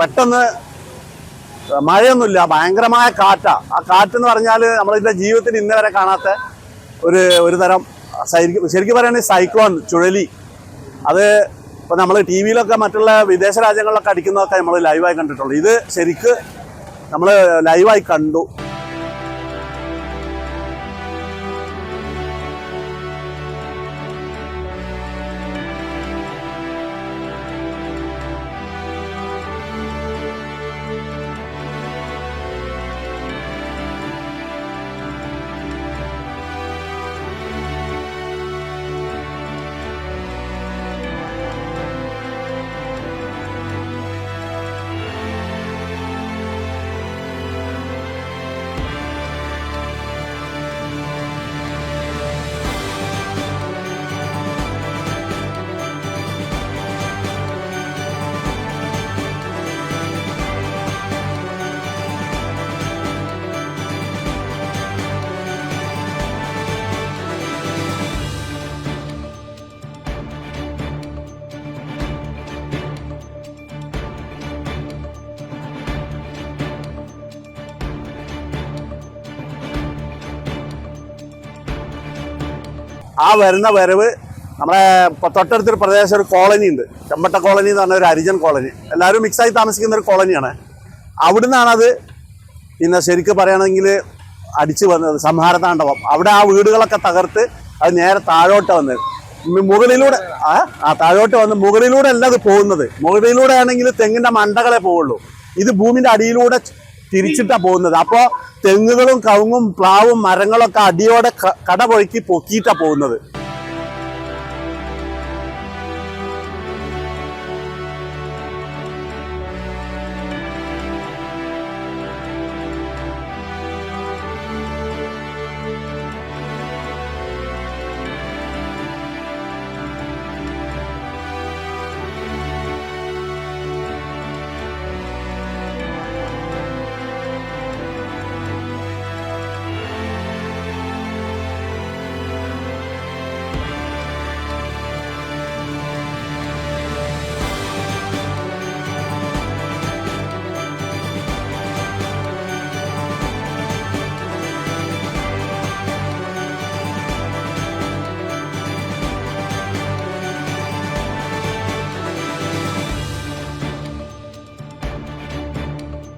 പെട്ടെന്ന് മഴയൊന്നുമില്ല, ഭയങ്കരമായ കാറ്റാ. ആ കാറ്റെന്ന് പറഞ്ഞാൽ നമ്മളിതിൻ്റെ ജീവിതത്തിൽ ഇന്ന് വരെ കാണാത്ത ഒരു തരം ശരിക്കും പറയുകയാണെങ്കിൽ സൈക്ലോൺ, ചുഴലി. അത് ഇപ്പോൾ നമ്മൾ ടി വിയിലൊക്കെ മറ്റുള്ള വിദേശ രാജ്യങ്ങളിലൊക്കെ അടിക്കുന്നതൊക്കെ നമ്മൾ ലൈവായി കണ്ടിട്ടുള്ളൂ. ഇത് ശരിക്ക് നമ്മൾ ലൈവായി കണ്ടു. ആ വരുന്ന വരവ് നമ്മുടെ തൊട്ടടുത്തൊരു പ്രദേശം, ഒരു കോളനി ഉണ്ട്, ചെമ്പട്ട കോളനി എന്ന് പറഞ്ഞ ഒരു ഹരിജൻ കോളനി. എല്ലാവരും മിക്സായി താമസിക്കുന്ന ഒരു കോളനിയാണ്. അവിടുന്നാണത് പിന്നെ ശരിക്കും പറയുകയാണെങ്കിൽ അടിച്ചു വന്നത്, സംഹാരതാണ്ഡവം. അവിടെ ആ വീടുകളൊക്കെ തകർത്ത് അത് നേരെ താഴോട്ട് വന്നത്, മുകളിലൂടെ താഴോട്ട് വന്ന് മുകളിലൂടെ അല്ല അത് പോകുന്നത്. മുകളിലൂടെ ആണെങ്കിൽ തെങ്ങിൻ്റെ മണ്ടകളെ പോവുള്ളൂ. ഇത് ഭൂമിൻ്റെ അടിയിലൂടെ തിരിച്ചിട്ടാണ് പോകുന്നത്. അപ്പോൾ തെങ്ങുകളും കവുങ്ങും പ്ലാവും മരങ്ങളൊക്കെ അടിയോടെ കടപൊഴുക്കി പൊക്കിയിട്ടാണ് പോകുന്നത്.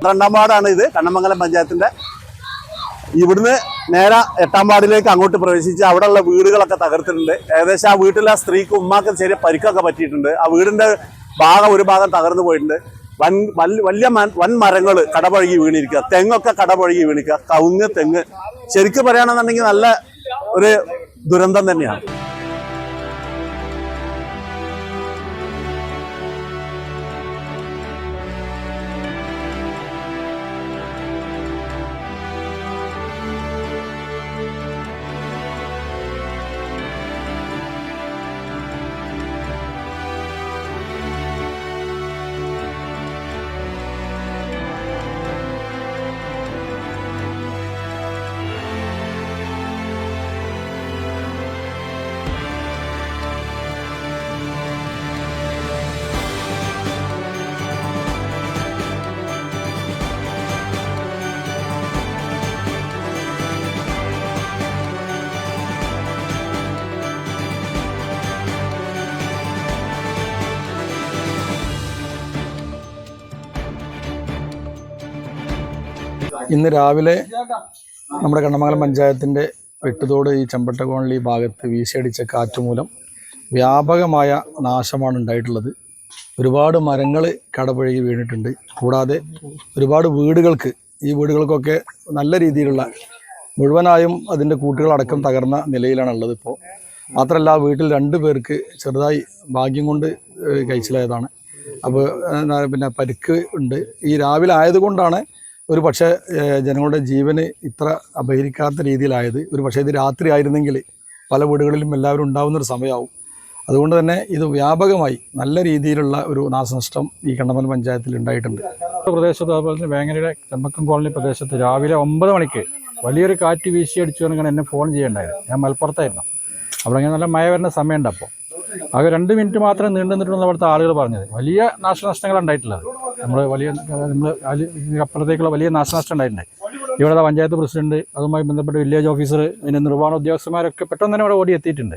രണ്ടാം വാർഡാണ് ഇത്, കണ്ണമംഗലം പഞ്ചായത്തിന്റെ. ഇവിടുന്ന് നേരെ 8ാം വാർഡിലേക്ക് അങ്ങോട്ട് പ്രവേശിച്ച് അവിടെയുള്ള വീടുകളൊക്കെ തകർത്തിട്ടുണ്ട്. ഏകദേശം ആ വീട്ടിലെ ആ സ്ത്രീക്ക് ഉമ്മാക്ക് ചെറിയ പരിക്കൊക്കെ പറ്റിയിട്ടുണ്ട്. ആ വീടിന്റെ ഒരു ഭാഗം തകർന്നു പോയിട്ടുണ്ട്. വലിയ വൻ മരങ്ങൾ കടപഴകി വീണിരിക്കുക, തെങ്ങൊക്കെ കടപഴകി വീണിക്കുക, കവുങ്ങ് തെങ്ങ്. ശരിക്കും പറയുകയാണെന്നുണ്ടെങ്കിൽ നല്ല ഒരു ദുരന്തം തന്നെയാണ്. ഇന്ന് രാവിലെ നമ്മുടെ കണ്ണമംഗലം പഞ്ചായത്തിൻ്റെ വെട്ടുതോട് ഈ ചെമ്പട്ട കോളനി ഭാഗത്ത് വീശിയടിച്ച കാറ്റ് മൂലം വ്യാപകമായ നാശമാണ് ഉണ്ടായിട്ടുള്ളത്. ഒരുപാട് മരങ്ങൾ കടപുഴകി വീണിട്ടുണ്ട്. കൂടാതെ ഒരുപാട് ഈ വീടുകൾക്കൊക്കെ നല്ല രീതിയിലുള്ള മുഴുവനായും അതിൻ്റെ കൂട്ടുകളടക്കം തകർന്ന നിലയിലാണുള്ളത് ഇപ്പോൾ. മാത്രമല്ല വീട്ടിൽ 2 പേർക്ക് ചെറുതായി ഭാഗ്യം കൊണ്ട് കഴിച്ചിലായതാണ്. അപ്പോൾ പിന്നെ പരിക്ക് ഉണ്ട്. ഈ രാവിലെ ആയതുകൊണ്ടാണ് ഒരു പക്ഷേ ജനങ്ങളുടെ ജീവന് ഇത്ര അപഹരിക്കാത്ത രീതിയിലായത്. ഒരു പക്ഷേ ഇത് രാത്രി ആയിരുന്നെങ്കിൽ പല വീടുകളിലും എല്ലാവരും ഉണ്ടാകുന്നൊരു സമയമാവും. അതുകൊണ്ട് തന്നെ ഇത് വ്യാപകമായി നല്ല രീതിയിലുള്ള ഒരു നാശനഷ്ടം ഈ കണ്ണമംഗലം പഞ്ചായത്തിൽ ഉണ്ടായിട്ടുണ്ട്. പ്രദേശത്ത് അതുപോലെ തന്നെ വേങ്ങരയുടെ ചെമ്പക്കം കോളനി പ്രദേശത്ത് രാവിലെ 9 മണിക്ക് വലിയൊരു കാറ്റ് വീശിയടിച്ചു കൊണ്ടാണ് എന്നെ ഫോൺ ചെയ്യേണ്ടായിരുന്നു. ഞാൻ മലപ്പുറത്തായിരുന്നു. അവിടെ ഇങ്ങനെ നല്ല മഴ വരുന്ന സമയമുണ്ട്. അപ്പോൾ ആകെ 2 മിനിറ്റ് മാത്രമേ നീണ്ടു നിന്നിട്ടുള്ള അവിടുത്തെ ആളുകൾ പറഞ്ഞത്. വലിയ നാശനഷ്ടങ്ങളാണ് ഉണ്ടായിട്ടുള്ളത്. നമ്മൾ അപ്പുറത്തേക്കുള്ള വലിയ നാശനഷ്ടം ഉണ്ടായിട്ടുണ്ട്. ഇവിടെ പഞ്ചായത്ത് പ്രസിഡന്റ്, അതുമായി ബന്ധപ്പെട്ട വില്ലേജ് ഓഫീസർ, അതിൻ്റെ നിർവ്വഹണ ഉദ്യോഗസ്ഥന്മാരൊക്കെ പെട്ടെന്ന് തന്നെ ഇവിടെ ഓടി എത്തിയിട്ടുണ്ട്.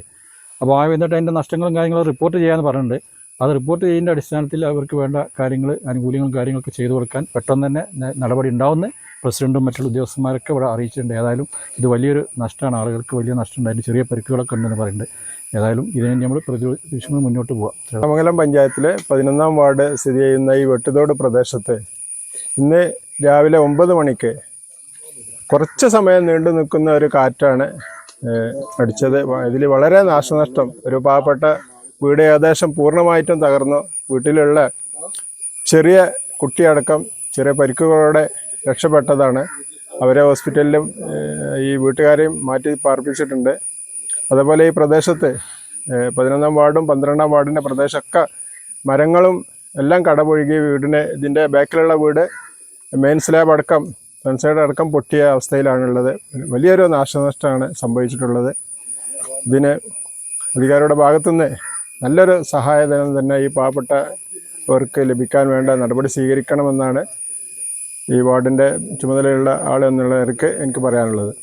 അപ്പോൾ എന്നിട്ട് അതിൻ്റെ നഷ്ടങ്ങളും കാര്യങ്ങളും റിപ്പോർട്ട് ചെയ്യാമെന്ന് പറഞ്ഞിട്ടുണ്ട്. അത് റിപ്പോർട്ട് ചെയ്യുന്ന അടിസ്ഥാനത്തിൽ അവർക്ക് വേണ്ട കാര്യങ്ങൾ, ആനുകൂല്യങ്ങളും കാര്യങ്ങളൊക്കെ ചെയ്തു കൊടുക്കാൻ പെട്ടെന്ന് തന്നെ നടപടി ഉണ്ടാവുമെന്ന് പ്രസിഡന്റും മറ്റുള്ള ഉദ്യോഗസ്ഥന്മാരൊക്കെ ഇവിടെ അറിയിച്ചിട്ടുണ്ട്. ഏതായാലും ഇത് വലിയൊരു നഷ്ടമാണ്, ആളുകൾക്ക് വലിയ നഷ്ടം ഉണ്ടായിട്ട് ചെറിയ പരിക്കുകളൊക്കെ ഉണ്ടെന്ന് പറയുന്നുണ്ട്. ഏതായാലും ഇതിനെ നമ്മൾ പ്രതിരോധിച്ചുകൊണ്ട് മുന്നോട്ട് പോകാം. കണ്ണമംഗലം പഞ്ചായത്തിലെ 11-ാം വാർഡ് സ്ഥിതി ചെയ്യുന്ന ഈ വെട്ടുതോട് പ്രദേശത്ത് ഇന്ന് രാവിലെ 9 മണിക്ക് കുറച്ച് സമയം നീണ്ടു നിൽക്കുന്ന ഒരു കാറ്റാണ് അടിച്ചത്. ഇതിൽ വളരെ നാശനഷ്ടം, ഒരു പാവപ്പെട്ട വീട് ഏകദേശം പൂർണ്ണമായിട്ടും തകർന്നു. വീട്ടിലുള്ള ചെറിയ കുട്ടിയടക്കം ചെറിയ പരിക്കുകളോടെ രക്ഷപ്പെട്ടതാണ്. അവരെ ഹോസ്പിറ്റലിലും ഈ വീട്ടുകാരെയും മാറ്റി പാർപ്പിച്ചിട്ടുണ്ട്. അതുപോലെ ഈ പ്രദേശത്ത് 11-ാം വാർഡും 12-ാം വാർഡിൻ്റെ പ്രദേശമൊക്കെ മരങ്ങളും എല്ലാം കടപുഴകി ഇതിൻ്റെ ബാക്കിലുള്ള വീട് മെയിൻ സ്ലാബ് അടക്കം ഫ്രണ്ട് സൈഡ് അടക്കം പൊട്ടിയ അവസ്ഥയിലാണുള്ളത്. വലിയൊരു നാശനഷ്ടമാണ് സംഭവിച്ചിട്ടുള്ളത്. ഇതിന് അധികാരിയുടെ ഭാഗത്തുനിന്ന് നല്ലൊരു സഹായധനം തന്നെ ഈ പാവപ്പെട്ടവർക്ക് ലഭിക്കാൻ വേണ്ട നടപടി സ്വീകരിക്കണമെന്നാണ് ഈ വാർഡിൻ്റെ ചുമതലയുള്ള ആൾ എന്നുള്ളവർക്ക് എനിക്ക് പറയാനുള്ളത്.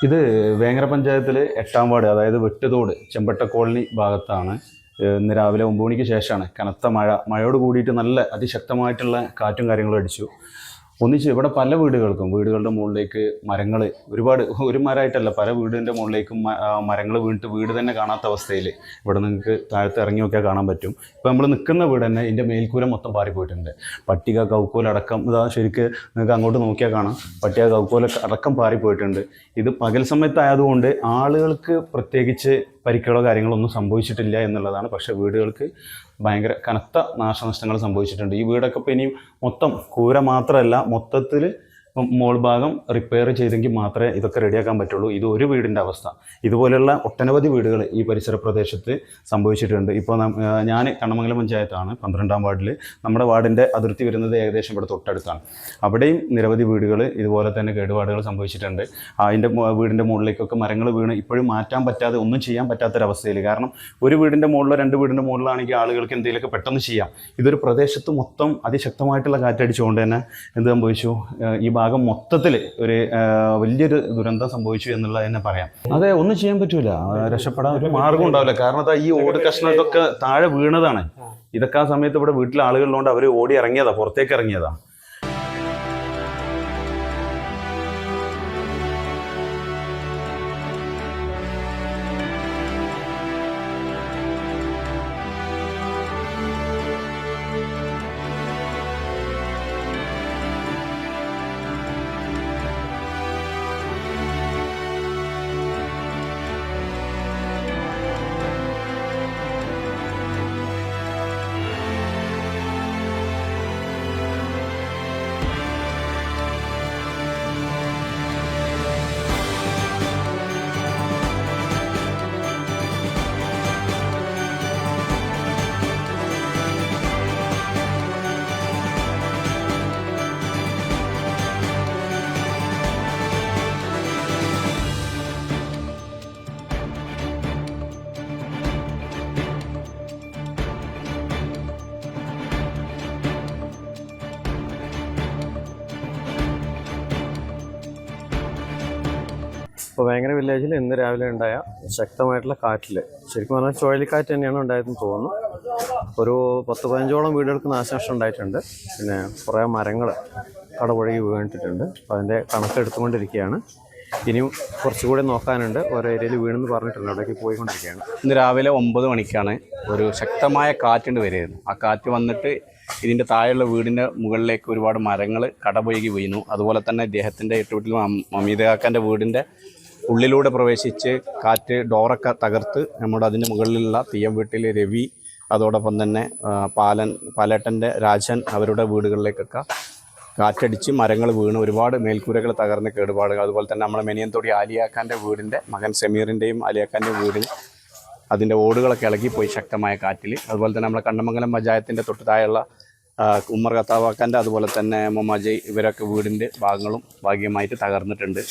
ഇത് വേങ്ങര പഞ്ചായത്തിൽ 8-ാം വാർഡ്, അതായത് വെട്ടുതോട് ചെമ്പട്ട കോളനി ഭാഗത്താണ്. ഇന്ന് രാവിലെ 9 മണിക്ക് ശേഷമാണ് കനത്ത മഴയോട് കൂടിയിട്ട് നല്ല അതിശക്തമായിട്ടുള്ള കാറ്റും കാര്യങ്ങളും അടിച്ചു. ഒന്നിച്ച് ഇവിടെ പല വീടുകളുടെ മുകളിലേക്ക് മരങ്ങൾ ഒരുപാട്, ഒരു മരമായിട്ടല്ല പല വീടിൻ്റെ മുകളിലേക്കും മരങ്ങൾ വീണിട്ട് വീട് തന്നെ കാണാത്ത അവസ്ഥയിൽ ഇവിടെ നിങ്ങൾക്ക് താഴത്ത് ഇറങ്ങി നോക്കിയാൽ കാണാൻ പറ്റും. ഇപ്പോൾ നമ്മൾ നിൽക്കുന്ന വീട് തന്നെ ഇതിൻ്റെ മേൽക്കൂര മൊത്തം പാറിപ്പോയിട്ടുണ്ട്. പട്ടിക കൗക്കോലടക്കം ഇതാ ശരിക്ക് നിങ്ങൾക്ക് അങ്ങോട്ട് നോക്കിയാൽ കാണാം, പട്ടിക കൗക്കോല അടക്കം പാറിപ്പോയിട്ടുണ്ട്. ഇത് പകൽ സമയത്തായതുകൊണ്ട് ആളുകൾക്ക് പ്രത്യേകിച്ച് പരിക്കുകളോ കാര്യങ്ങളോ ഒന്നും സംഭവിച്ചിട്ടില്ല എന്നുള്ളതാണ്. പക്ഷേ വീടുകൾക്ക് ഭയങ്കര കനത്ത നാശനഷ്ടങ്ങൾ സംഭവിച്ചിട്ടുണ്ട്. ഈ വീടൊക്കെ ഇപ്പോൾ ഇനിയും മൊത്തം കൂര മാത്രമല്ല, മൊത്തത്തിൽ മോൾ ഭാഗം റിപ്പയർ ചെയ്തെങ്കിൽ മാത്രമേ ഇതൊക്കെ റെഡിയാക്കാൻ പറ്റുള്ളൂ. ഇത് ഒരു വീടിൻ്റെ അവസ്ഥ. ഇതുപോലെയുള്ള ഒട്ടനവധി വീടുകൾ ഈ പരിസര പ്രദേശത്ത് സംഭവിച്ചിട്ടുണ്ട്. ഇപ്പോൾ ഞാൻ കണ്ണമംഗലം പഞ്ചായത്താണ് 12-ാം വാർഡിൽ. നമ്മുടെ വാർഡിൻ്റെ അതിർത്തി വരുന്നത് ഏകദേശം ഇവിടെ തൊട്ടടുത്താണ്. അവിടെയും നിരവധി വീടുകൾ ഇതുപോലെ തന്നെ കേടുപാടുകൾ സംഭവിച്ചിട്ടുണ്ട്. അതിൻ്റെ വീടിൻ്റെ മുകളിലേക്കൊക്കെ മരങ്ങൾ വീണ് ഇപ്പോഴും മാറ്റാൻ പറ്റാതെ, ഒന്നും ചെയ്യാൻ പറ്റാത്തൊരവസ്ഥയിൽ. കാരണം ഒരു വീടിൻ്റെ മുകളിലോ 2 വീടിൻ്റെ മുകളിലാണെങ്കിൽ ആളുകൾക്ക് എന്തെങ്കിലുമൊക്കെ പെട്ടെന്ന് ചെയ്യാം. ഇതൊരു പ്രദേശത്ത് മൊത്തം അതിശക്തമായിട്ടുള്ള കാറ്റടിച്ചുകൊണ്ട് തന്നെ എന്ത് സംഭവിച്ചു, ഈ ഭാഗം മൊത്തത്തിൽ ഒരു വലിയൊരു ദുരന്തം സംഭവിച്ചു എന്നുള്ളത് തന്നെ പറയാം. അതെ, ഒന്നും ചെയ്യാൻ പറ്റൂല, രക്ഷപ്പെടാൻ ഒരു മാർഗം ഉണ്ടാവില്ല. കാരണം ഈ ഓട് കഷ്ണം ഇതൊക്കെ താഴെ വീണതാണ്. ഇതൊക്കെ ആ സമയത്ത് ഇവിടെ വീട്ടിലെ ആളുകളിലുണ്ട്, അവർ ഓടി ഇറങ്ങിയതാ, പുറത്തേക്ക് ഇറങ്ങിയതാ. ഇപ്പോൾ വേങ്ങര വില്ലേജിൽ ഇന്ന് രാവിലെ ഉണ്ടായ ശക്തമായിട്ടുള്ള കാറ്റിൽ ശരിക്കും പറഞ്ഞാൽ ചുഴലിക്കാറ്റ് തന്നെയാണ് ഉണ്ടായതെന്ന് തോന്നുന്നു. ഒരു 10-15ഓളം വീടുകൾക്ക് നാശനഷ്ടം ഉണ്ടായിട്ടുണ്ട്. പിന്നെ കുറേ മരങ്ങൾ കടപുഴകി വീണിട്ടുണ്ട്. അപ്പോൾ അതിൻ്റെ കണക്കെടുത്തുകൊണ്ടിരിക്കുകയാണ്. ഇനിയും കുറച്ചുകൂടി നോക്കാനുണ്ട്. ഓരോ ഏരിയയിൽ വീണെന്ന് പറഞ്ഞിട്ടുണ്ട്, അവിടേക്ക് പോയിക്കൊണ്ടിരിക്കുകയാണ്. ഇന്ന് രാവിലെ 9 മണിക്കാണ് ഒരു ശക്തമായ കാറ്റുണ്ട് വരികയായിരുന്നു. ആ കാറ്റ് വന്നിട്ട് ഇതിൻ്റെ താഴെയുള്ള വീടിൻ്റെ മുകളിലേക്ക് ഒരുപാട് മരങ്ങൾ കടപുഴകി വീണു. അതുപോലെ തന്നെ ഇദ്ദേഹത്തിൻ്റെ എട്ടുവീട്ടിൽ മമീദ കാക്കാൻ്റെ വീടിൻ്റെ ഉള്ളിലൂടെ പ്രവേശിച്ച് കാറ്റ് ഡോറൊക്കെ തകർത്ത് നമ്മുടെ അതിൻ്റെ മുകളിലുള്ള തീയം വീട്ടിൽ രവി, അതോടൊപ്പം തന്നെ പാലേട്ടൻ്റെ രാജൻ അവരുടെ വീടുകളിലേക്കൊക്കെ കാറ്റടിച്ച് മരങ്ങൾ വീണ് ഒരുപാട് മേൽക്കൂരകൾ തകർന്ന് കേടുപാടുകൾ. അതുപോലെ തന്നെ നമ്മുടെ മെനിയൻതൊടി ആലിയാക്കാൻ്റെ വീടിൻ്റെ മകൻ സമീറിൻ്റെയും ആലിയാക്കാൻ്റെ വീടിന് അതിൻ്റെ ഓടുകളൊക്കെ ഇളകിപ്പോയി ശക്തമായ കാറ്റിൽ. അതുപോലെ തന്നെ നമ്മുടെ കണ്ണമംഗലം പഞ്ചായത്തിൻ്റെ തൊട്ട് താഴെയുള്ള ഉമ്മർ ഖത്താവാക്കാൻ്റെ അതുപോലെ തന്നെ മൊമാജയ് ഇവരൊക്കെ വീടിൻ്റെ ഭാഗങ്ങളും ഭാഗികമായിട്ട് തകർന്നിട്ടുണ്ട്.